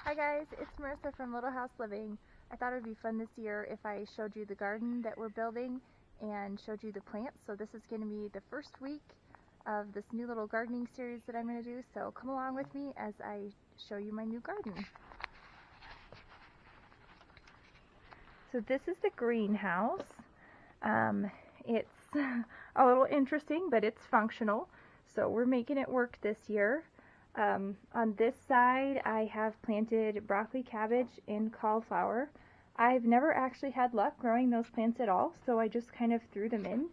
Hi guys, it's Marissa from Little House Living. I thought it would be fun this year if I showed you the garden that we're building and showed you the plants. So this is going to be the first week of this new little gardening series that I'm going to do. So come along with me as I show you my new garden. So this is the greenhouse. It's a little interesting, but it's functional. So we're making it work this year. On this side I have planted broccoli, cabbage, and cauliflower. I've never actually had luck growing those plants at all, so I just kind of threw them in,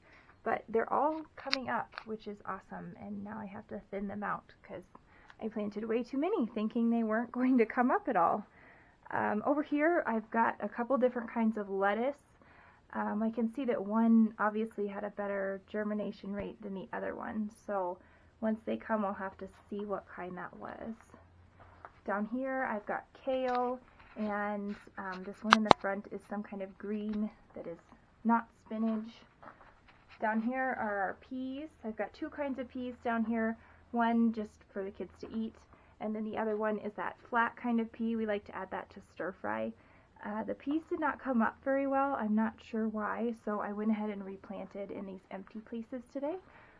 but they're all coming up, which is awesome, and now I have to thin them out because I planted way too many thinking they weren't going to come up at all. Over here I've got a couple different kinds of lettuce. I can see that one obviously had a better germination rate than the other one, so once they come, I'll have to see what kind that was. Down here, I've got kale, and this one in the front is some kind of green that is not spinach. Down here are our peas. I've got two kinds of peas down here, one just for the kids to eat, and then the other one is that flat kind of pea. We like to add that to stir fry. The peas did not come up very well. I'm not sure why, so I went ahead and replanted in these empty places today.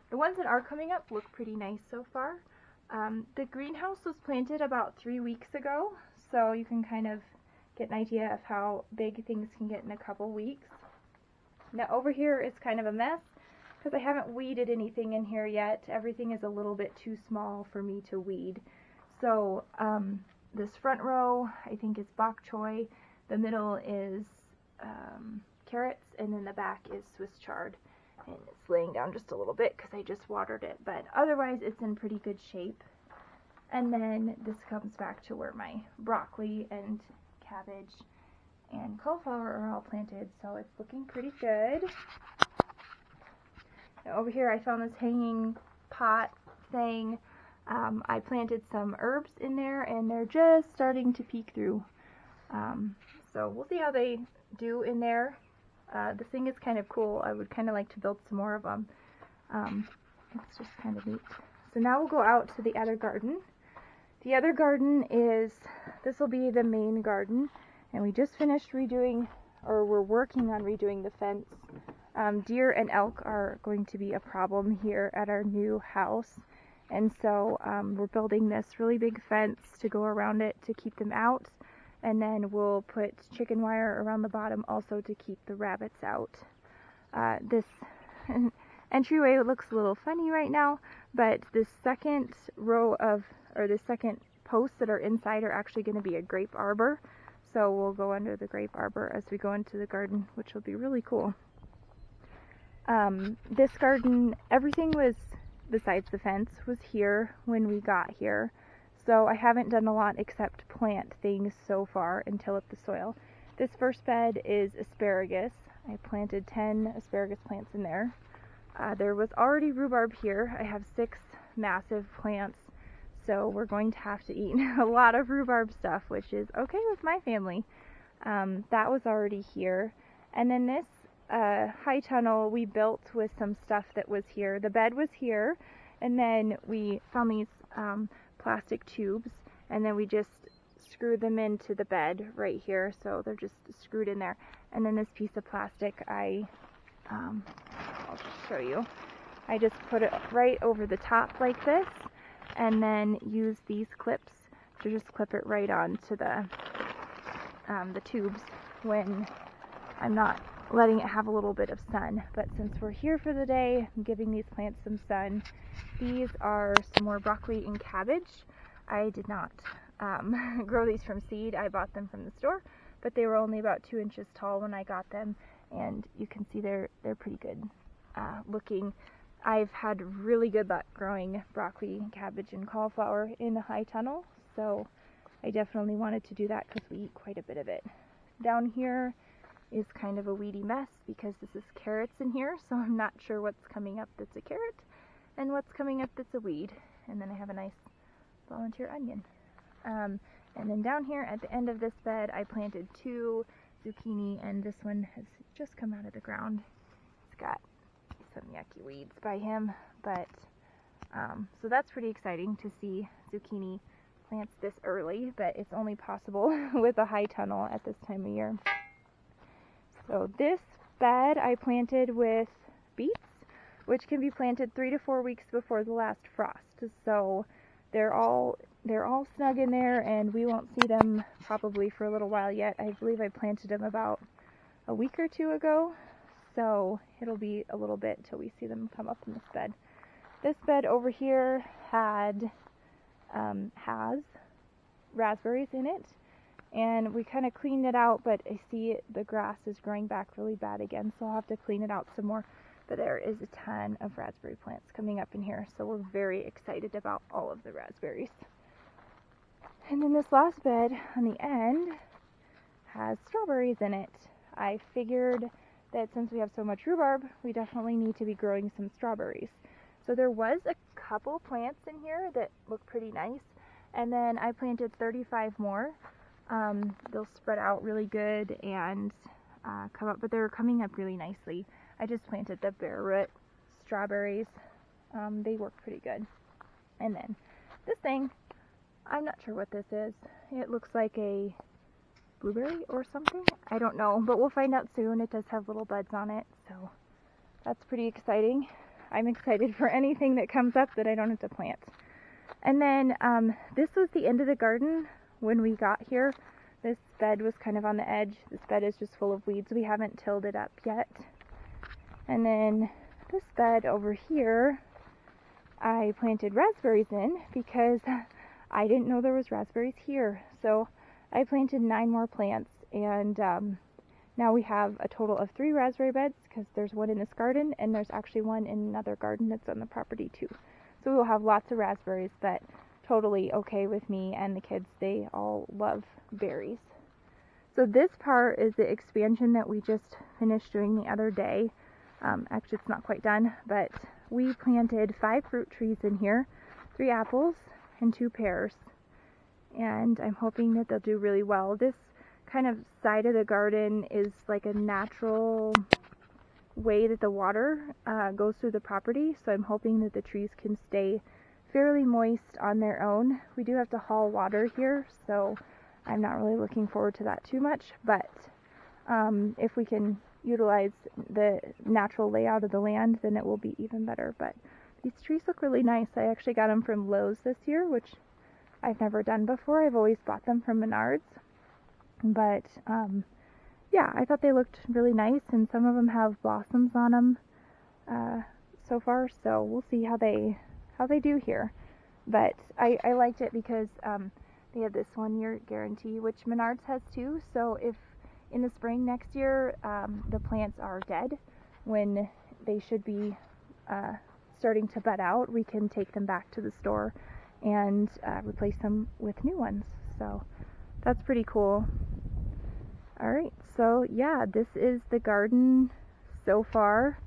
The ones that are coming up look pretty nice so far. The greenhouse was planted about 3 weeks ago, so you can kind of get an idea of how big things can get in a couple weeks. Now over here is kind of a mess because I haven't weeded anything in here yet. Everything is a little bit too small for me to weed. So this front row I think is bok choy, the middle is carrots, and then the back is Swiss chard. And it's laying down just a little bit because I just watered it, but otherwise it's in pretty good shape. And then this comes back to where my broccoli and cabbage and cauliflower are all planted, so it's looking pretty good. Now over here I found this hanging pot thing. I planted some herbs in there and they're just starting to peek through. So we'll see how they do in there. This thing is kind of cool. I would kind of like to build some more of them. It's just kind of neat. So now we'll go out to the other garden. The other garden is, this will be the main garden, and we just finished redoing, or we're working on redoing the fence. Deer and elk are going to be a problem here at our new house, and so we're building this really big fence to go around it to keep them out. And then we'll put chicken wire around the bottom also to keep the rabbits out. This entryway looks a little funny right now, but the second row of, or the second posts that are inside are actually going to be a grape arbor. So we'll go under the grape arbor as we go into the garden, which will be really cool. This garden, everything was, besides the fence, was here when we got here. So I haven't done a lot except plant things so far and till up the soil. This first bed is asparagus. I planted 10 asparagus plants in there. There was already rhubarb here. I have 6 massive plants, so we're going to have to eat a lot of rhubarb stuff, which is okay with my family. That was already here. And then this high tunnel we built with some stuff that was here. The bed was here, and then we found these plastic tubes, and then we just screwed them into the bed right here, so they're just screwed in there. And then this piece of plastic, I'll just show you. I just put it right over the top like this, and then use these clips to just clip it right onto the tubes when I'm not letting it have a little bit of sun. But since we're here for the day, I'm giving these plants some sun. These are some more broccoli and cabbage. I did not grow these from seed. I bought them from the store, but they were only about 2 inches tall when I got them, and you can see they're pretty good looking. I've had really good luck growing broccoli, cabbage, and cauliflower in the high tunnel, so I definitely wanted to do that because we eat quite a bit of it. Down here is kind of a weedy mess because this is carrots in here, so I'm not sure what's coming up that's a carrot and what's coming up that's a weed. And then I have a nice volunteer onion. And then down here at the end of this bed I planted 2 zucchini, and this one has just come out of the ground. It's got some yucky weeds by him, but so that's pretty exciting to see zucchini plants this early, but it's only possible with a high tunnel at this time of year. So this bed I planted with beets, which can be planted 3 to 4 weeks before the last frost. So they're all snug in there, and we won't see them probably for a little while yet. I believe I planted them about a week or two ago, so it'll be a little bit till we see them come up in this bed. This bed over here has raspberries in it, and we kind of cleaned it out, but I see the grass is growing back really bad again, so I'll have to clean it out some more. But there is a ton of raspberry plants coming up in here, so we're very excited about all of the raspberries. And then this last bed on the end has strawberries in it. I figured that since we have so much rhubarb, we definitely need to be growing some strawberries. So there was a couple plants in here that look pretty nice, and then I planted 35 more. They'll spread out really good and come up, but they're coming up really nicely. I just planted the bare root strawberries. They work pretty good. And then this thing, I'm not sure what this is. It looks like a blueberry or something. I don't know, but we'll find out soon. It does have little buds on it, so that's pretty exciting. I'm excited for anything that comes up that I don't have to plant. And then this was the end of the garden when we got here. This bed was kind of on the edge. This bed is just full of weeds. We haven't tilled it up yet. And then this bed over here, I planted raspberries in because I didn't know there was raspberries here. So I planted 9 more plants, and now we have a total of 3 raspberry beds because there's one in this garden, and there's actually one in another garden that's on the property too. So we will have lots of raspberries, but totally okay with me and the kids. They all love berries. So this part is the expansion that we just finished doing the other day. Actually, it's not quite done, but we planted 5 fruit trees in here, 3 apples and 2 pears, and I'm hoping that they'll do really well. This kind of side of the garden is like a natural way that the water goes through the property, so I'm hoping that the trees can stay fairly moist on their own. We do have to haul water here, so I'm not really looking forward to that too much, but if we can utilize the natural layout of the land, then it will be even better. But these trees look really nice. I actually got them from Lowe's this year, which I've never done before. I've always bought them from Menards, but yeah, I thought they looked really nice, and some of them have blossoms on them so far, so we'll see how they do here. But I liked it because they have this 1-year guarantee, which Menards has too, so if in the spring next year the plants are dead when they should be starting to bud out, we can take them back to the store and replace them with new ones. So that's pretty cool. Alright, so yeah, this is the garden so far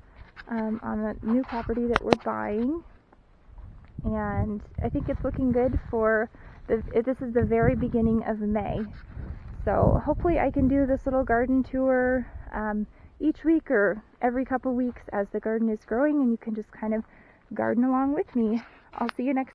on the new property that we're buying, and I think it's looking good for this is the very beginning of May. So hopefully I can do this little garden tour each week or every couple weeks as the garden is growing, and you can just kind of garden along with me. I'll see you next